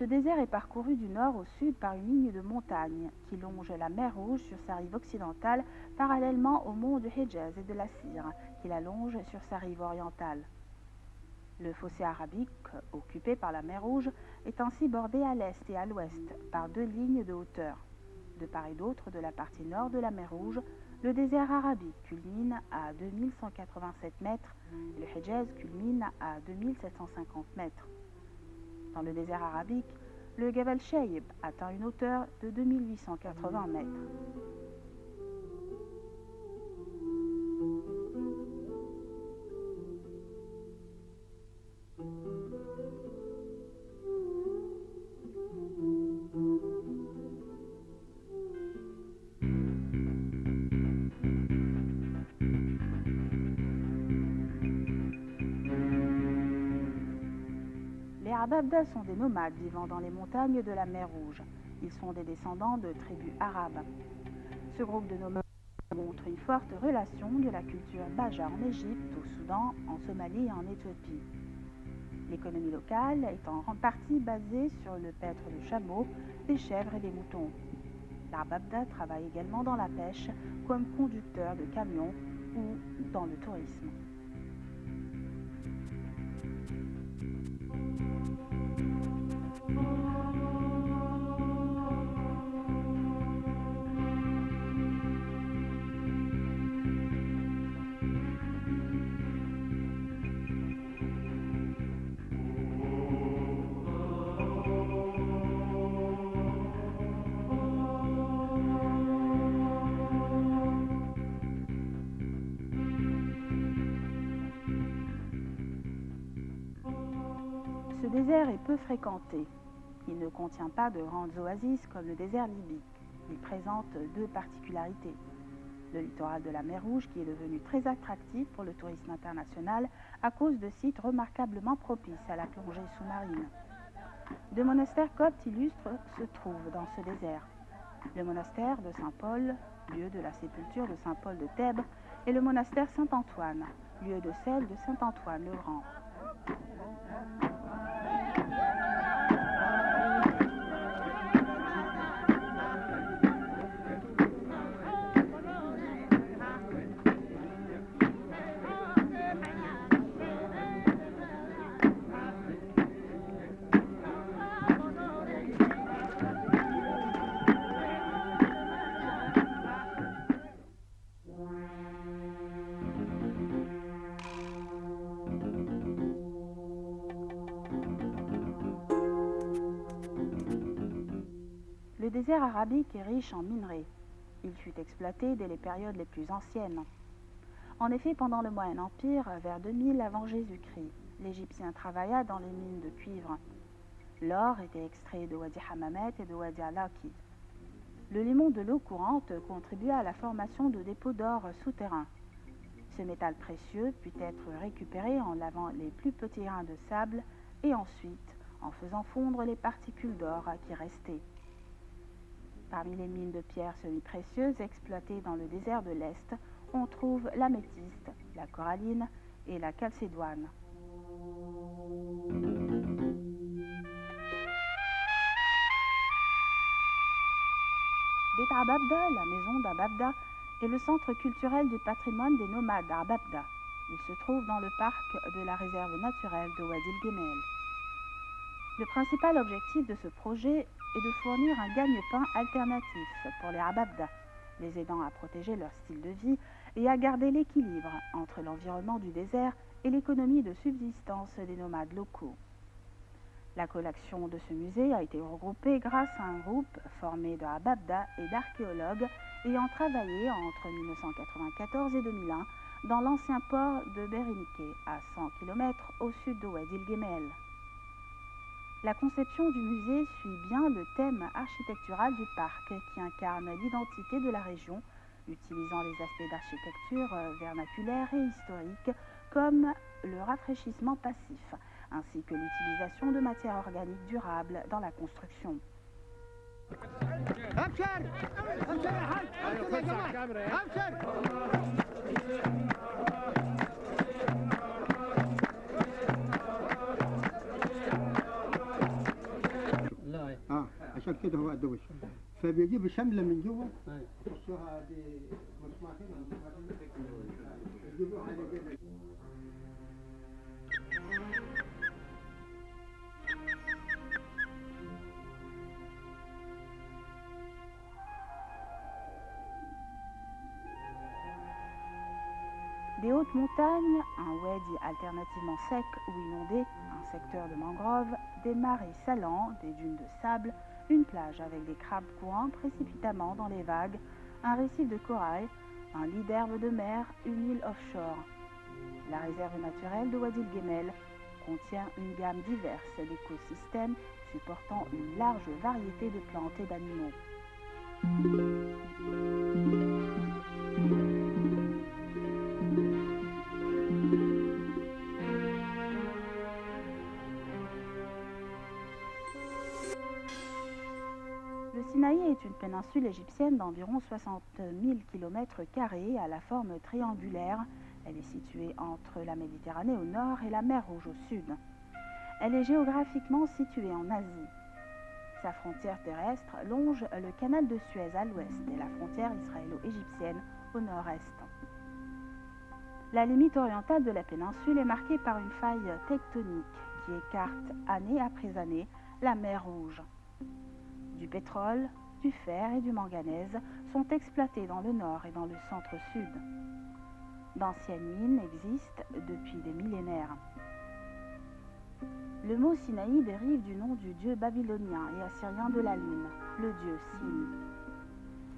désert est parcouru du nord au sud par une ligne de montagnes qui longe la mer Rouge sur sa rive occidentale parallèlement au mont du Hejaz et de la Syre qui la longe sur sa rive orientale. Le fossé arabique, occupé par la mer Rouge, est ainsi bordé à l'est et à l'ouest par deux lignes de hauteur. De part et d'autre de la partie nord de la mer Rouge, le désert arabique culmine à 2187 mètres et le Hejaz culmine à 2750 mètres. Dans le désert arabique, le Jabal Shaib atteint une hauteur de 2880 mètres. Les Ababda sont des nomades vivant dans les montagnes de la mer Rouge. Ils sont des descendants de tribus arabes. Ce groupe de nomades montre une forte relation de la culture Baja en Égypte, au Soudan, en Somalie et en Éthiopie. L'économie locale est en grande partie basée sur le paître de chameaux, des chèvres et des moutons. Les Ababda travaillent également dans la pêche comme conducteurs de camions ou dans le tourisme. Ce désert est peu fréquenté. Il ne contient pas de grandes oasis comme le désert libyque. Il présente deux particularités. Le littoral de la mer Rouge qui est devenu très attractif pour le tourisme international à cause de sites remarquablement propices à la plongée sous-marine. Deux monastères coptes illustres se trouvent dans ce désert. Le monastère de Saint-Paul, lieu de la sépulture de Saint Paul de Thèbes, et le monastère Saint-Antoine, lieu de celle de Saint-Antoine le Grand. Le désert arabique est riche en minerais. Il fut exploité dès les périodes les plus anciennes. En effet, pendant le Moyen Empire, vers 2000 avant Jésus-Christ, l'Égyptien travailla dans les mines de cuivre. L'or était extrait de Wadi Hammamet et de Wadi Alaki. Le limon de l'eau courante contribua à la formation de dépôts d'or souterrains. Ce métal précieux put être récupéré en lavant les plus petits grains de sable et ensuite en faisant fondre les particules d'or qui restaient. Parmi les mines de pierres semi-précieuses exploitées dans le désert de l'Est, on trouve l'améthyste, la coralline et la chalcédoine. Beit Ababda, la maison d'Ababda, est le centre culturel du patrimoine des nomades d'Ababda. Il se trouve dans le parc de la réserve naturelle de Wadi el-Gemel. Le principal objectif de ce projet est de fournir un gagne-pain alternatif pour les Ababda, les aidant à protéger leur style de vie et à garder l'équilibre entre l'environnement du désert et l'économie de subsistance des nomades locaux. La collection de ce musée a été regroupée grâce à un groupe formé de Ababda et d'archéologues ayant travaillé entre 1994 et 2001 dans l'ancien port de Berinike, à 100 km au sud de Wadi el-Gemel. La conception du musée suit bien le thème architectural du parc qui incarne l'identité de la région, utilisant les aspects d'architecture vernaculaire et historique comme le rafraîchissement passif, ainsi que l'utilisation de matières organiques durables dans la construction. عشان كده هو قد وشه. فبيجيب شمله من جوه يحطوها بمسمارين يجيبوا حاجه كده. Des hautes montagnes, un wadi alternativement sec ou inondé, un secteur de mangroves, des marais salants, des dunes de sable, une plage avec des crabes courants précipitamment dans les vagues, un récif de corail, un lit d'herbe de mer, une île offshore. La réserve naturelle de Wadi el-Gemel contient une gamme diverse d'écosystèmes supportant une large variété de plantes et d'animaux. Le Sinaï est une péninsule égyptienne d'environ 60 000 km² à la forme triangulaire. Elle est située entre la Méditerranée au nord et la mer Rouge au sud. Elle est géographiquement située en Asie. Sa frontière terrestre longe le canal de Suez à l'ouest et la frontière israélo-égyptienne au nord-est. La limite orientale de la péninsule est marquée par une faille tectonique qui écarte année après année la mer Rouge. Du pétrole, du fer et du manganèse sont exploités dans le nord et dans le centre-sud. D'anciennes mines existent depuis des millénaires. Le mot Sinaï dérive du nom du dieu babylonien et assyrien de la lune, le dieu Sin.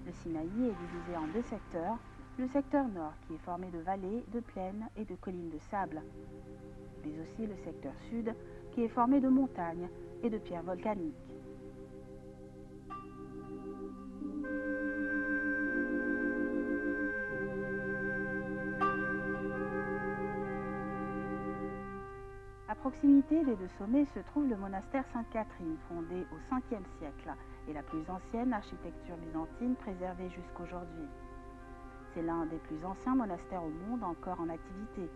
Le Sinaï est divisé en deux secteurs, le secteur nord qui est formé de vallées, de plaines et de collines de sable, mais aussi le secteur sud qui est formé de montagnes et de pierres volcaniques. À proximité des deux sommets se trouve le monastère Sainte-Catherine, fondé au 5e siècle, et la plus ancienne architecture byzantine préservée jusqu'aujourd'hui. C'est l'un des plus anciens monastères au monde encore en activité.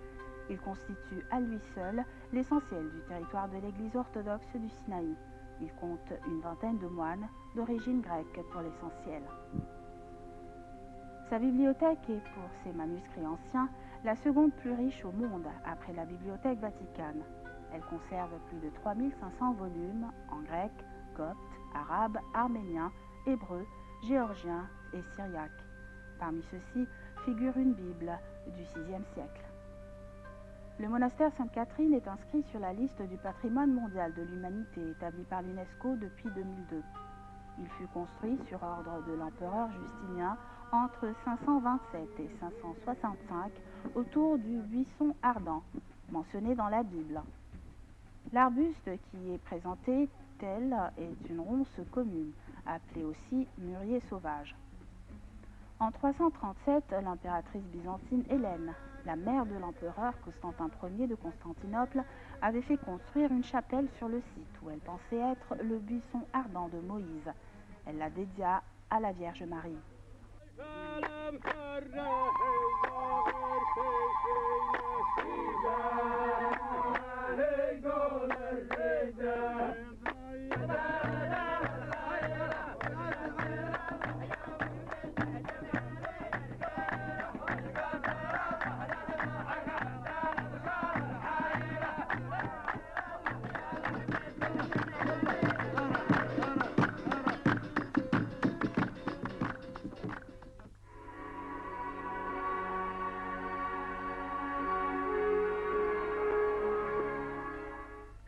Il constitue à lui seul l'essentiel du territoire de l'église orthodoxe du Sinaï. Il compte une vingtaine de moines d'origine grecque pour l'essentiel. Sa bibliothèque est, pour ses manuscrits anciens, la seconde plus riche au monde après la bibliothèque Vaticane. Elle conserve plus de 3500 volumes en grec, copte, arabe, arménien, hébreu, géorgien et syriaque. Parmi ceux-ci figure une Bible du VIe siècle. Le monastère Sainte-Catherine est inscrit sur la liste du patrimoine mondial de l'humanité établie par l'UNESCO depuis 2002. Il fut construit sur ordre de l'empereur Justinien entre 527 et 565 autour du buisson ardent, mentionné dans la Bible. L'arbuste qui y est présenté tel est une ronce commune, appelée aussi mûrier sauvage. En 337, l'impératrice byzantine Hélène, la mère de l'empereur Constantin Ier de Constantinople, avait fait construire une chapelle sur le site où elle pensait être le buisson ardent de Moïse. Elle la dédia à la Vierge Marie.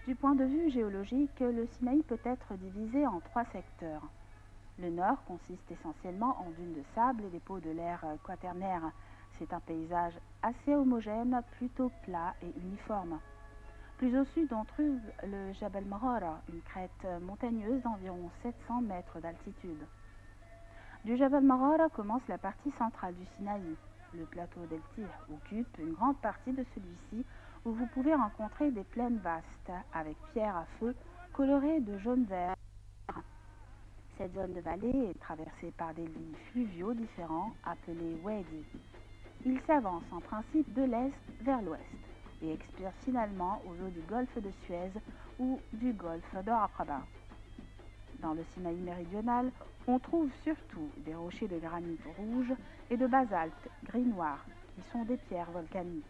Du point de vue géologique, le Sinaï peut être divisé en trois secteurs. Le nord consiste essentiellement en dunes de sable et dépôts de l'air quaternaire. C'est un paysage assez homogène, plutôt plat et uniforme. Plus au sud, on trouve le Jabal Marara, une crête montagneuse d'environ 700 mètres d'altitude. Du Jabal Marara commence la partie centrale du Sinaï. Le plateau d'El Tih occupe une grande partie de celui-ci où vous pouvez rencontrer des plaines vastes avec pierres à feu colorées de jaune-vert. Cette zone de vallée est traversée par des lits fluviaux différents appelés wadi. Il s'avance en principe de l'est vers l'ouest et expire finalement aux eaux du golfe de Suez ou du golfe de Aqaba. Dans le Sinaï méridional, on trouve surtout des rochers de granit rouge et de basalte gris-noir, qui sont des pierres volcaniques.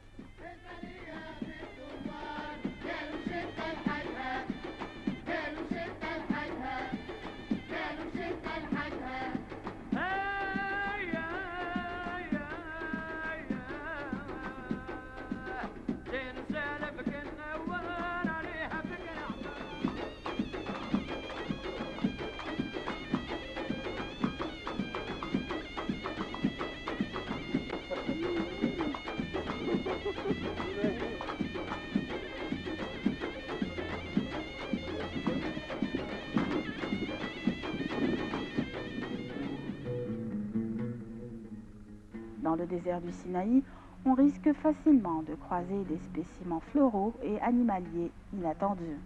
Dans le désert du Sinaï, on risque facilement de croiser des spécimens floraux et animaliers inattendus.